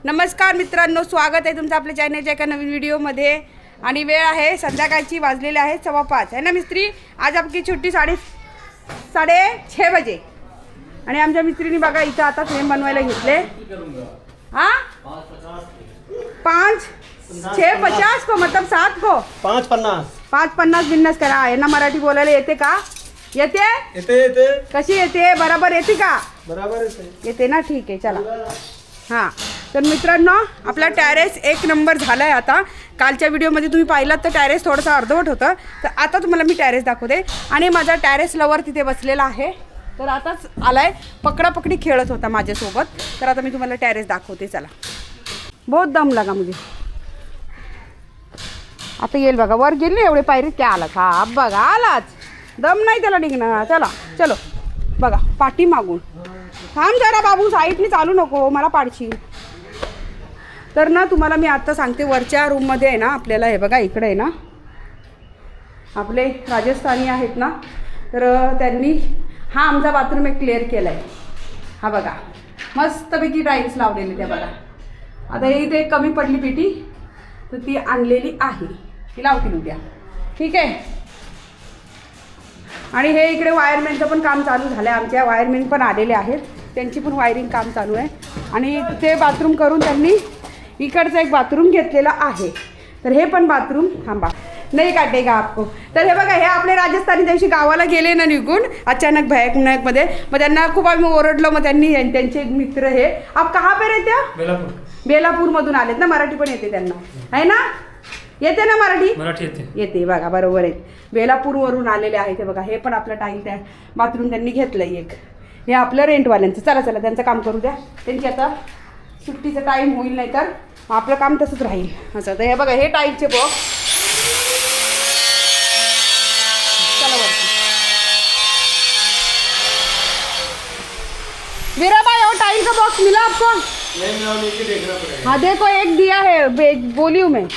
नमस्कार मित्रांनो, स्वागत आहे तुमचं आपल्या चॅनलच्या एका नवीन व्हिडिओमध्ये। आणि वेळ आहे संध्याकाळची, वाजलेले आहेत 5:15 है ना मिस्त्री। आज आपकी छुट्टी 6:30 बजे। आणि आमच्या मिस्त्रीने बघा इथं आता फ्रेम बनवायला घेतले। हाँ 5 6 50 को मतलब 7 को 5:50 बिजनेस करा आहे ना। मराठी बोलायला येते का? येते येते कशी येते? बरोबर येते का? बरोबर येते ना, ठीक आहे चला। हां तर मित्रांनो, आपला टॅरेस एक नंबर झाला आहे। आता कालच्या व्हिडिओमध्ये तुम्ही पाहिलात तर टॅरेस थोडंसं अर्धवट होतं, तर आता तुम्हाला मी टॅरेस दाखवते। आणि माझा टॅरेस लवर तिथे बसलेला आहे, तर आताच आलाय, पकडापकडी खेळत होता माझ्यासोबत। तर आता मी तुम्हाला टॅरेस दाखवते, चला। बहुत दम लगा मुझे, आता येईल बघा। वर गेली एवढे पायरी त्या आला हा बघा, आलाच, दम नाही त्याला निघणार। चला चलो बघा, पाठी मागून थांब जरा बाबू, साईडने चालू नको, मला पाडशी। तर ना तुम्हाला मी आता सांगते, वरच्या रूममध्ये आहे ना आपल्याला, हे बघा इकडे आहे ना आपले राजस्थानी आहेत ना, तर त्यांनी हा आमचा बाथरूम एक क्लिअर केला आहे। हा बघा मस्तपैकी टाईल्स लावलेले त्या बघा। आता हे इथे कमी पडली पेटी, तर ती आणलेली आहे, ती लावतील उद्या, ठीक आहे। आणि हे इकडे वायरमॅनचं पण काम चालू झालं आहे, आमच्या वायरमॅन पण आलेले आहेत, त्यांची पण वायरिंग काम चालू आहे। आणि ते बाथरूम करून त्यांनी इकडचं एक बाथरूम घेतलेलं आहे, तर हे पण बाथरूम थांबा नाही काटेगा आपको। तर हे बघा, हे आपले राजस्थानी दिवशी गावाला गेले ना निघून अचानक भयानकमध्ये, मग त्यांना खूप आम्ही ओरडलो, मग त्यांनी त्यांचे एक मित्र, हे आप कहाँ पे रहते हो? बेलापूरमधून आलेत ना, मराठी पण येते त्यांना आहे ना, येते ना मराठी येते बघा, बरोबर आहे। बेलापूरवरून आलेले आहेत ते बघा। हे पण आपलं टाईल त्या बाथरूम त्यांनी घेतलं एक, हे आपलं रेंटवाल्यांचं। चला चला त्यांचं काम करू द्या, त्यांची आता सुट्टीचा टाईम होईल, नाही तर आपलं काम तसंच राहील असं। तर हे बघा, हे टाईलचे बॉक्स, चला वरती वीरा भाई, और टाइल का बॉक्स मिला आपको? हाँ देखो, एक दिया है, बोली हूँ मैं।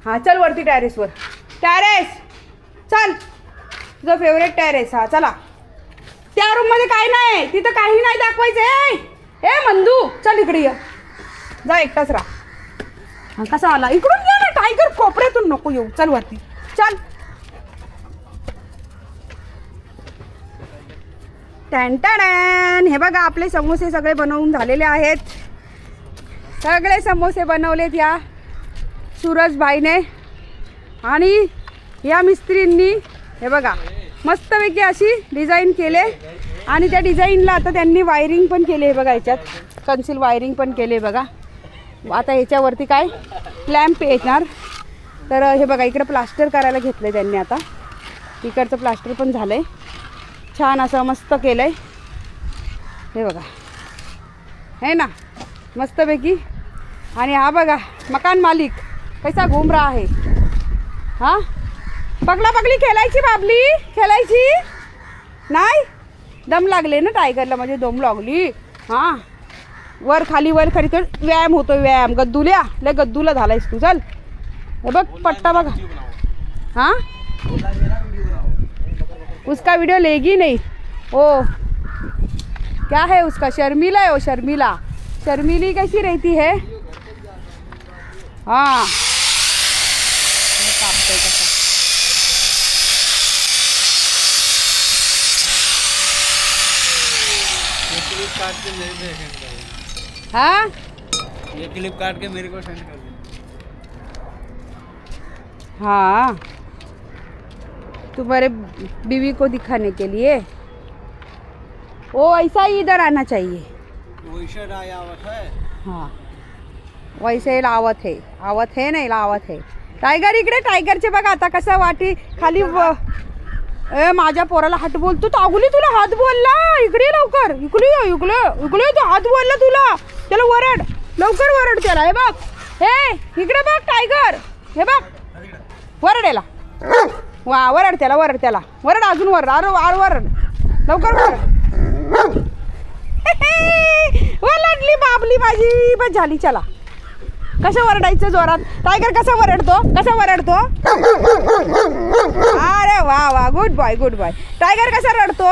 हाँ चल वरती टॅरेसवर, टॅरेस चल, तुझं फेवरेट टॅरेस। हा चला, त्या रूममध्ये काय नाही, तिथं काही नाही दाखवायचं। ए मंदू चल इकडे ये, जा एकटाच राहा। हा कसा आला? इकडून ये ना टायगर, कोपऱ्यातून नको येऊ, चल वरती चल। टॅन हे बघा, आपले समोसे सगळे बनवून झालेले आहेत, सगळे समोसे बनवलेत या सूरजभाईने आणि या मिस्त्रींनी। हे बघा मस्तपैकी अशी डिझाईन केले, आणि त्या डिझाईनला आता त्यांनी वायरिंग पण केले। हे बघा, याच्यात कन्सिल वायरिंग पण केले बघा। आता ह्याच्यावरती काय लॅम्प येणार, तर हे बघा इकडे प्लास्टर करायला घेतलं आहे त्यांनी। आता इकडचं प्लास्टर पण झालं आहे, छान असं मस्त केलं आहे, हे बघा है ना मस्तपैकी। आणि हा बघा मकान मालिक कैसा घूम रहा है। हां पगला पगली खेळायची, बाबली खेळायची नाही, दम लागले ना टायगरला, म्हणजे दम लागली। हां वर खाली तर व्यायाम होतो, व्यायाम। गद्दूल्या लय गद्दूला झालायस तू, चल हे बघ पट्टा बघा। हाँ उसका वीडियो लेगी नहीं, ओ क्या है उसका, शर्मिला है वो, शर्मिला, शर्मिली कैसी रहती है। हाँ हाँ ये क्लिप काट के मेरे को सेंड कर दो। हाँ तुम्हारे बीवी को दिखाने के लिए, वो ऐसा ही इधर आना चाहिए। वैसे आवत है, हाँ वैसे लावत है नाही लावत है। टायगर इकडे, टायगरचे बघा आता कसं वाटी खाली माझ्या पोराला हात बोल, तू तागुली, तुला हात बोलला, इकडे लवकर, इकडे इकडे इकडे, तू हात बोलला तुला, त्याला वरड लवकर, वरड त्याला। हे बघ, हे इकडे बघ टायगर, हे बघ वरड याला, वा वरड त्याला, वरड त्याला, वरड अजून वरड, अरे वरड लवकर, वरड वरडली बाबली माझी, बस झाली। चला कसं वरडायचं जोरात, टायगर कसा वरडतो, कसा वरडतो, अरे वा वा, good boy good boy. Tiger कसा रडतो,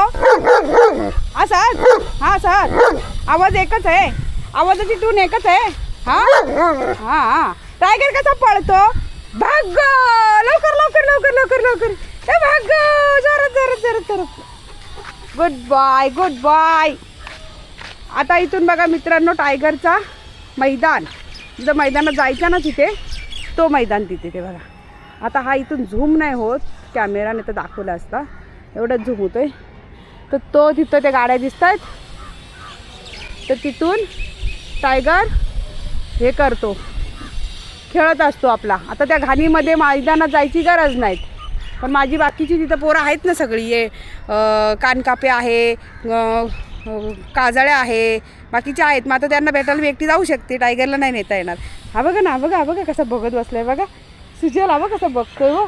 असाच, हा असाच, आवाज एकच आहे, आवाजाची टून एकच आहे। हा हा टायगर कसा पळतो भाग लवकर लवकर लवकर लवकर लवकर ए भाग जोरात जोरात जोरात जोरात गुड बाय गुड बाय. आता इथून बघा मित्रांनो टायगरचा मैदान जर मैदानात जायचं ना तिथे तो मैदान तिथे ते बघा. आता हा इथून झूम नाही होत कॅमेराने तर दाखवला असता एवढंच झूम होतोय तर तो तिथं त्या गाड्या दिसत आहेत तर तिथून टायगर हे करतो खेळत असतो आपला. आता त्या घाणीमध्ये मैदानात जायची गरज नाही पण माझी बाकीची तिथं पोरं आहेत ना सगळी ये कानकापे आहे काजळ्या आहे बाकीच्या आहेत मग आता त्यांना भेटायला मी एकटी जाऊ शकते टायगरला नाही नेता येणार. हा बघा ना हा बघा कसं बघत बसलाय बघा सुजल हा बघा कसं बघतोय हो.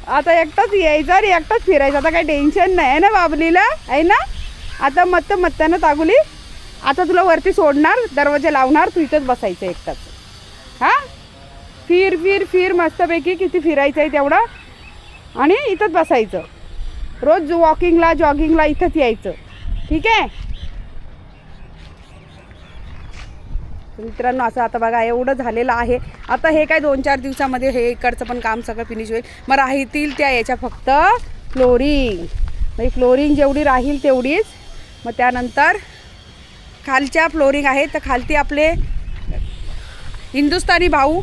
आता एकटाच यायचं आणि एकटाच फिरायचं आता काही टेन्शन नाही आहे ना बाबलीला आहे ना. आता मत्ताना तागुली आता तुला वरती सोडणार दरवाजा लावणार तू इथंच बसायचं एकटाच. हां फिर फिर फिर मस्तपैकी किती फिरायचं आहे तेवढं आणि इथंच बसायचं रोज वॉकिंगला जॉगिंगला इथंच यायचं ठीक आहे. मित्रांनो असं आता बघा एवढं झालेलं आहे. आता हे काय 2-4 दिवसामध्ये हे इकडचं पण काम सगळं फिनिश होईल. मग राहतील त्या याच्या फक्त फ्लोरिंग म्हणजे फ्लोरिंग जेवढी राहील तेवढीच. मग त्यानंतर खालच्या फ्लोरिंग आहे तर खालती आपले हिंदुस्थानी भाऊ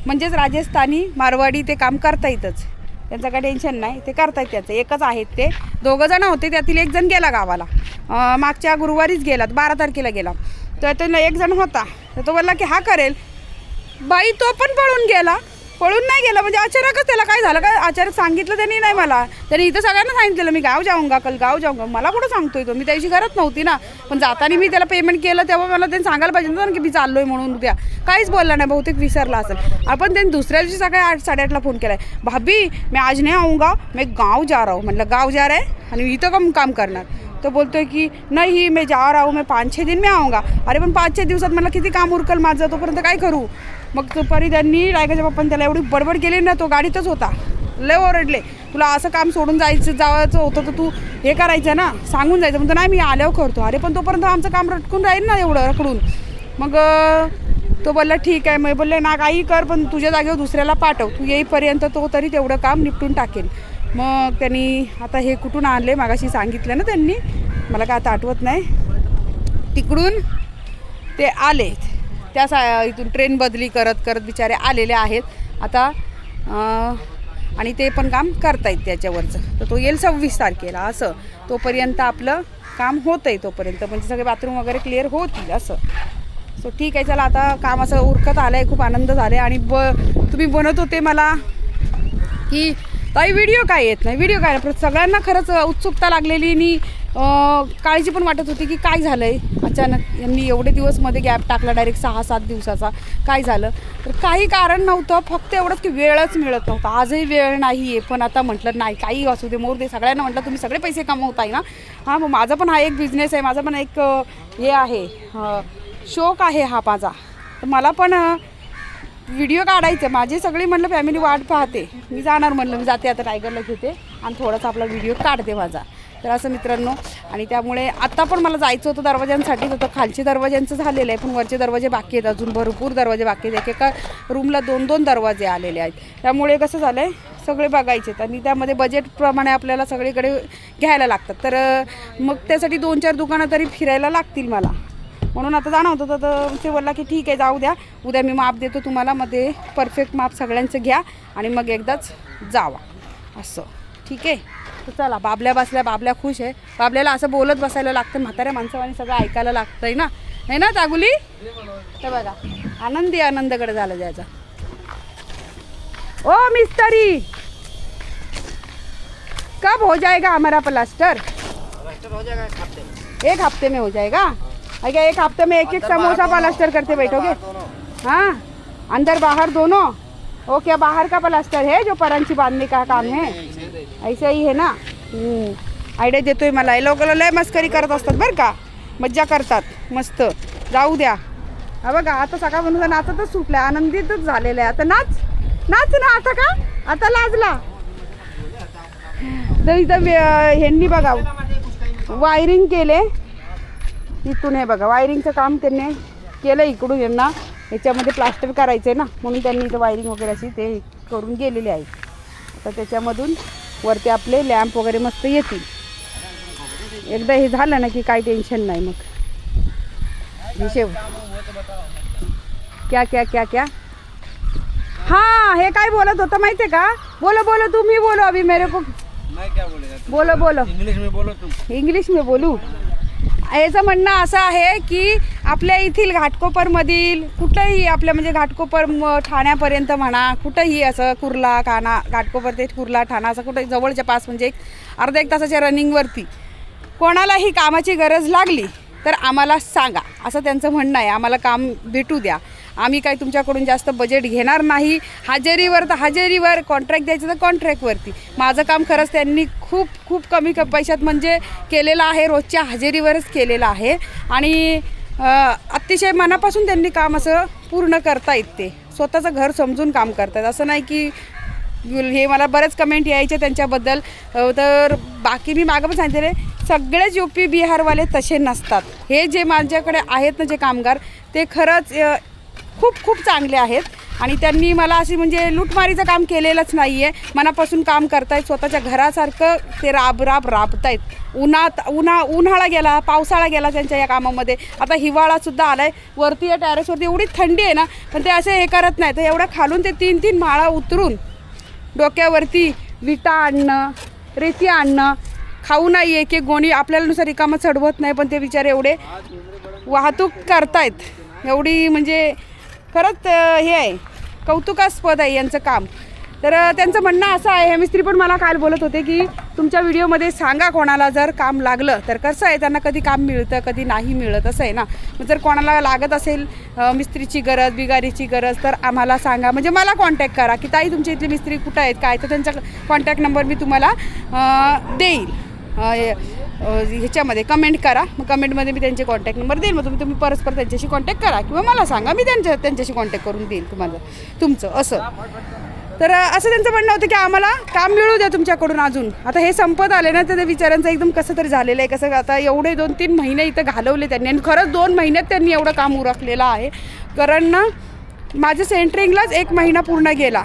म्हणजेच राजस्थानी मारवाडी ते काम करता येतच त्यांचं काय टेन्शन नाही ते करतायत त्याचं एकच आहेत ते 2 जण होते त्यातील एक जण गेला गावाला मागच्या गुरुवारीच गेला 12 तारखेला गेला तर त्याला एक जण होता तर तो बोलला की हा करेल बाई तो पण पळून नाही गेला म्हणजे अचानकच त्याला काय झालं काय अचानक सांगितलं त्यांनी नाही मला त्यांनी इथं सगळ्यांना सांगितलेलं मी गाव जाऊंगा कल गाव जाऊंगा मला कुठं सांगतोय तो मी त्याची गरज नव्हती ना पण जाताना मी त्याला पेमेंट केलं तेव्हा मला त्यांनी सांगायला पाहिजे नव्हतं की मी चाललोय म्हणून उद्या काहीच बोलला नाही बहुतेक विसरला असेल. आपण त्यांनी दुसऱ्या दिवशी सकाळी 8-8:30ला फोन केला आहे भाभी मैं आज नहीं आऊँगा मैं गाँव जा रहा हूँ म्हणलं गाव जा रहा है आणि इथं काम करणार तो बोलतोय की नाही मैं जा रहा हूँ मैं 5-6 दिन में आऊँगा. अरे पण 5-6 दिवसात मला किती काम उरकल माझं तोपर्यंत काय करू. मग दुपारी त्यांनी टायगरच्या पप्पाने त्याला एवढी बडबड केली ना तो गाडीतच होता लय ओरडले तुला असं काम सोडून जायचं होतं तर तू हे करायचं ना सांगून जायचं म्हणतो नाही मी आल्यावर करतो. अरे पण तोपर्यंत आमचं काम रटकून राहील ना एवढं रकडून. मग तो बोलला ठीक आहे मग बोलले ना काही कर पण तुझ्या जागेवर दुसऱ्याला पाठव तू येईपर्यंत तो तरी तेवढं काम निपटून टाकेल. मग त्यांनी आता हे कुठून आणले मागाशी सांगितलं ना त्यांनी मला काय आता आठवत नाही तिकडून ते आले त्या इथून ट्रेन बदली करत करत बिचारे आलेले आहेत आता आणि ते पण काम करतायत त्याच्यावरचं तर तो येईल 26 तारखेला असं तोपर्यंत आपलं काम होतं आहे तोपर्यंत म्हणजे सगळे बाथरूम वगैरे क्लिअर होतील असं. सो ठीक आहे चला आता काम असं उरकत आलं आहे खूप आनंद झाला आहे. आणि तुम्ही बनत होते मला की ताई व्हिडिओ काय येत नाही व्हिडिओ काय नाही सगळ्यांना खरंच उत्सुकता लागलेली आणि काळजी पण वाटत होती की काय झालं आहे अचानक यांनी एवढे दिवसमध्ये गॅप टाकला डायरेक्ट 6-7 दिवसाचा काय झालं तर काही कारण नव्हतं फक्त एवढंच की वेळच मिळत नव्हता. आजही वेळ नाही आहे पण आता म्हटलं नाही काही असू दे मोर दे सगळ्यांना म्हटलं तुम्ही सगळे पैसे कमवताय ना. हां मग माझा पण हा एक बिझनेस आहे माझा पण एक हे आहे शौक आहे हा माझा तर मला पण व्हिडिओ काढायचं माझे सगळे म्हटलं फॅमिली वाट पाहते मी जाणार म्हटलं मी जाते आता टायगरला घेते आणि थोडासा आपला व्हिडिओ काढते माझा. तर असं मित्रांनो आणि त्यामुळे आत्ता पण मला जायचं होतं दरवाजांसाठी तर खालचे दरवाज्यांचं झालेलं आहे पण वरचे दरवाजे बाकी आहेत अजून भरपूर दरवाजे बाकी आहेत एकेका रूमला 2-2 दरवाजे आलेले आहेत त्यामुळे कसं झालं आहे सगळे बघायचे आणि त्यामध्ये बजेटप्रमाणे आपल्याला सगळीकडे घ्यायला लागतात तर मग त्यासाठी 2-4 दुकानं तरी फिरायला लागतील मला म्हणून आता जाणं होतं तर ते बोलला की ठीक आहे जाऊ द्या उद्या मी माप देतो तुम्हाला मग ते परफेक्ट माप सगळ्यांचं घ्या आणि मग एकदाच जावा असं ठीक आहे. तर चला बाबल्या बसल्या बाबल्या खुश आहे बाबल्याला असं बोलत बसायला लागतं म्हाताऱ्या माणसावानी सगळं ऐकायला लागतंय ना है ना तागुली. तर बघा आनंदकडे झालं जायचा. ओ मिस्त्री कब हो जाएगा हमारा प्लास्टर हो जाएगा एक हफ्ते में हो जाएगा. अगर 1 हफ्ते में एक समोसा प्लास्टर करते बैठोगे हाँ अंदर बाहर दोनों वो क्या बाहर का प्लास्टर है जो परांची बांधने का काम है ऐसा ही है ना. आयडिया देतोय मला हे लोक लय मस्करी करत असतात बरं का मज्जा करतात मस्त जाऊ द्या. हा बघा आता सकाळपासून नाचतच सुटल्या आनंदितच झालेलं आहे आता नाच ना आता का आता लाजला तर इथं ह्यांनी बघा वायरिंग केले इथून हे बघा वायरिंगचं काम त्यांनी केलं इकडून. यांना याच्यामध्ये प्लास्टर करायचं आहे ना, म्हणून त्यांनी इथं वायरिंग वगैरे अशी ते करून गेलेले आहे. आता त्याच्यामधून वरती आपले लॅम्प वगैरे मस्त येतील. एकदा हे झालं ना की काही टेन्शन नाही मग. हिशेब क्या क्या क्या क्या हाँ, हे काय बोलत होतं माहिती आहे का? बोलो बोलो, तुम ही बोलो अभी मेरे को. मैं क्या बोलेगा? बोलो बोलो, इंग्लिश में बोलो तुम. इंग्लिश में बोलू. याचं म्हणणं असं आहे की आपल्या येथील घाटकोपरमधील कुठंही आपल्या म्हणजे घाटकोपर ठाण्यापर्यंत म्हणा, कुठंही असं कुर्ला ठाणा, घाटकोपर ते कुर्ला ठाणा असं कुठं जवळच्या पास म्हणजे एक अर्धा एक तासाच्या रनिंगवरती कोणालाही कामाची गरज लागली तर आम्हाला सांगा, असं त्यांचं म्हणणं आहे. आम्हाला काम भेटू द्या, आम्ही काही तुमच्याकडून जास्त बजेट घेणार नाही. हजेरीवर तर हजेरीवर, कॉन्ट्रॅक्ट द्यायचं तर कॉन्ट्रॅक्टवरती. माझं काम खरंच त्यांनी खूप खूप कमी पैशात म्हणजे केलेलं आहे, रोजच्या हजेरीवरच केलेलं आहे. आणि अतिशय मनापासून त्यांनी काम असं पूर्ण करतायत. ते स्वतःचं घर समजून काम करतात. असं नाही की हे मला बरेच कमेंट यायचे त्यांच्याबद्दल. तर बाकी मी मागं पण सांगितले, सगळेच UP बिहारवाले तसे नसतात. हे जे माझ्याकडे आहेत ना जे कामगार, ते खरंच खूप खूप चांगले आहेत. आणि त्यांनी मला अशी म्हणजे लूटमारीचं काम केलेलंच नाही आहे. मनापासून काम करतायत, स्वतःच्या घरासारखं ते राबतायत. उन्हाळा गेला, पावसाळा गेला त्यांच्या या कामामध्ये. आता हिवाळासुद्धा आला आहे. वरती या टेरेसवरती एवढी थंडी आहे ना, पण ते असे हे करत नाही. तर एवढ्या खालून ते 3-3 माळा उतरून डोक्यावरती विटा आणणं, रेती आणणं, खाऊ नाही आहे की गोणी आपल्याला नुसार रिकामं चढवत नाही. पण ते बिचारे एवढे वाहतूक करतायत, एवढी म्हणजे खरंच हे आहे, कौतुकास्पद आहे यांचं काम. तर त्यांचं म्हणणं असं आहे, हे मिस्त्री पण मला काल बोलत होते की तुमच्या व्हिडिओमध्ये सांगा कोणाला जर काम लागलं तर. कसं आहे, त्यांना कधी काम मिळतं कधी नाही मिळत असं आहे ना. मग जर कोणाला लागत असेल मिस्त्रीची गरज, बिगारीची गरज, तर आम्हाला सांगा, म्हणजे मला कॉन्टॅक्ट करा की ताई तुमच्या इथले मिस्त्री कुठं आहेत काय. तर त्यांचा कॉन्टॅक्ट नंबर मी तुम्हाला देईल ह्याच्यामध्ये. कमेंट करा, मग कमेंटमध्ये मी त्यांचे कॉन्टॅक्ट नंबर देईल. मग तुम्ही परस्पर त्यांच्याशी कॉन्टॅक्ट करा किंवा मला सांगा, मी त्यांच्याशी कॉन्टॅक्ट करून देईल तुम्हाला तुमचं असं. तर असं त्यांचं म्हणणं होतं की आम्हाला काम मिळू द्या तुमच्याकडून अजून. आता हे संपत आले ना, तर त्या विचारांचं एकदम कसं तरी झालेलं आहे. कसं आता एवढे 2-3 महिने इथं घालवले त्यांनी, आणि खरंच 2 महिन्यात त्यांनी एवढं काम उरकलेलं आहे. कारण ना माझं सेंटरिंगलाच 1 महिना पूर्ण गेला,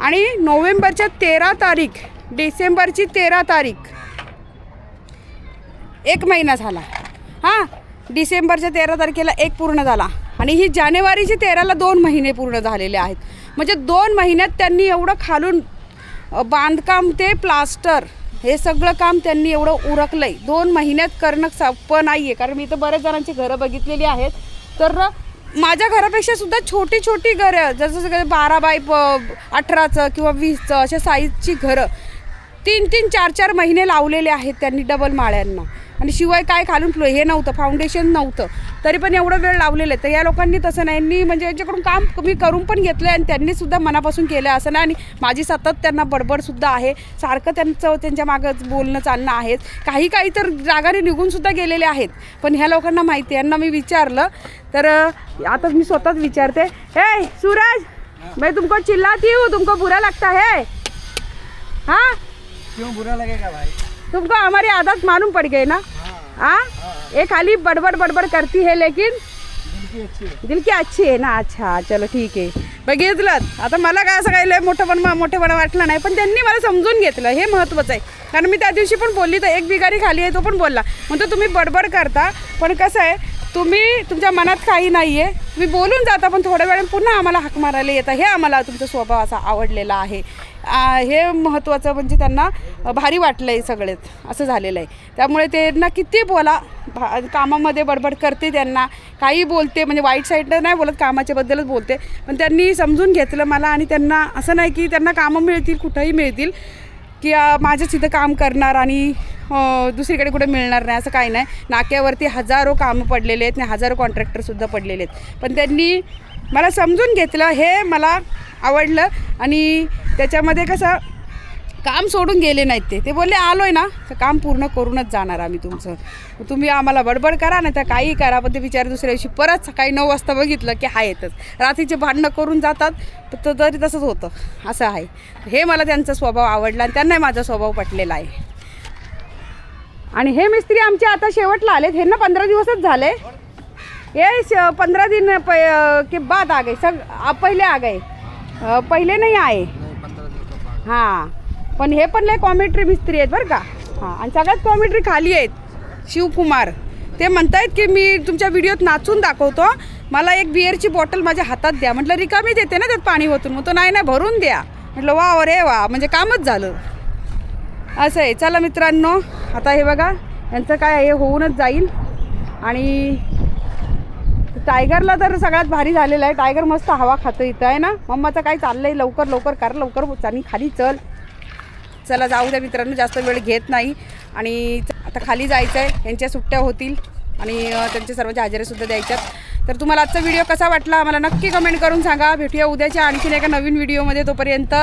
आणि नोव्हेंबरच्या 13 तारीख, डिसेंबरची 13 तारीख 1 महिना झाला. हां, डिसेंबरच्या 13 तारखेला 1 पूर्ण झाला, आणि ही जानेवारीची 13ला 2 महिने पूर्ण झालेले आहेत. म्हणजे 2 महिन्यात त्यांनी एवढं खालून बांधकाम ते प्लास्टर हे सगळं काम त्यांनी एवढं उरकलं आहे. 2 महिन्यात करणं सोपं नाही आहे. कारण मी इथं बऱ्याच जणांची घरं बघितलेली आहेत. तर माझ्या घरापेक्षा सुद्धा छोटी छोटी घरं, जसं 12 बाय 18चं किंवा 20चं अशा साईजची घरं 3-3, 4-4 महिने लावलेले आहेत त्यांनी डबल माळ्यांना. आणि शिवाय काय खालून हे नव्हतं, फाउंडेशन नव्हतं, तरी पण एवढं वेळ लावलेलं आहे. तर या लोकांनी तसं नाही, यांनी म्हणजे यांच्याकडून काम कमी करून पण घेतलं आहे, आणि त्यांनीसुद्धा मनापासून केलं आहे असं नाही. आणि माझी सतत त्यांना बडबडसुद्धा आहे, सारखं त्यांच्या मागं बोलणं चालणं आहे. काही तर रागाने निघूनसुद्धा गेलेले आहेत. पण ह्या लोकांना माहिती आहे. यांना मी विचारलं, तर आता मी स्वतःच विचारते, हे सूरज, मैं तुमको चिल्लाती हूँ, तुमको बुरा लगता है? हाँ, क्यों बुरा लगेगा भाई? तुमको हमारी आदत मालूम पड़ गई ना. हाँ, ये खाली बड़बड़ करती है, लेकिन दिल की अच्छी है ना. अच्छा, चलो ठीक आहे. बघितलं, आता मला काय असं काही लय मोठेपणा वाटलं नाही, पण त्यांनी मला समजून घेतलं, हे महत्त्वाचं आहे. कारण मी त्या दिवशी पण बोलली, तर एक बिगारी खाली आहे तो पण बोलला, म्हणतो तुम्ही बडबड करता, पण कसं आहे तुमच्या मनात काही नाही आहे, तुम्ही बोलून जाता, पण थोड्या वेळाने पुन्हा आम्हाला हाक मारायला येतं. हे आम्हाला तुमचा स्वभाव असा आवडलेला आहे. हे महत्त्वाचं म्हणजे त्यांना भारी वाटलं आहे सगळेच, असं झालेलं आहे. त्यामुळे त्यांना किती बोला, कामामध्ये बडबड करते, त्यांना काही बोलते, म्हणजे वाईट साईडनं नाही बोलत, कामाच्याबद्दलच बोलते. पण त्यांनी समजून घेतलं मला, आणि त्यांना असं नाही की त्यांना कामं मिळतील कुठंही मिळतील की माझ्याच इथं काम करणार आणि दुसरीकडे कुठे मिळणार नाही, असं काही नाही. नाक्यावरती हजारो कामं पडलेले आहेत आणि हजारो कॉन्ट्रॅक्टरसुद्धा पडलेले आहेत. पण त्यांनी मला समजून घेतलं, हे मला आवडलं. आणि त्याच्यामध्ये कसं काम सोडून गेले नाहीत ते बोलले आलो आहे ना तर काम पूर्ण करूनच जाणार आम्ही तुमचं. तुम्ही आम्हाला बडबड करा नाही तर काही करा. पण ते बिचारे दुसऱ्या दिवशी परत सकाळी 9 वाजता बघितलं की हा येतच, रात्रीचे भांडणं करून जातात. तरी तसंच होतं, असं आहे. हे मला त्यांचा स्वभाव आवडला, आणि त्यांनाही माझा स्वभाव पटलेला आहे. आणि हे मिस्त्री आमचे आता शेवटला आलेत, हे ना 15 दिवसच झाले, ये 15 दिन के बाद आ गए, पहिले आ गए, पहिले नाही आए. हां, पण हे पण लय कॉमेंट्री मिस्त्री आहेत बरं का. हां, आणि सगळ्यात कॉमेंट्री खाली आहेत. शिवकुमार ते म्हणतायत की मी तुमच्या व्हिडिओत नाचून दाखवतो, मला एक बिअरची बॉटल माझ्या हातात द्या. म्हटलं रिकामी देते ना त्यात पाणी ओतून. मग तो नाही नाही भरून द्या. म्हटलं वा रे वा, म्हणजे कामच झालं. असं आहे. चला मित्रांनो, आता हे बघा यांचं काय हे होऊनच जाईल. आणि टायगरला तर सगळ्यात भारी झालेलं आहे. टायगर मस्त हवा खातो इथं आहे ना. मम्माचं काय चाललं आहे, लवकर लवकर कर, लवकर आणि खाली चल. चला जाऊ द्या मित्रांनो, जास्त वेळ घेत नाही. आणि आता खाली जायचं आहे, यांच्या सुट्ट्या होतील आणि त्यांच्या सर्वांच्या हजेऱ्यासुद्धा द्यायच्यात. तर तुम्हाला आजचा व्हिडिओ कसा वाटला आम्हाला नक्की कमेंट करून सांगा. भेटूया उद्याच्या आणखीन एका नवीन व्हिडिओमध्ये. तोपर्यंत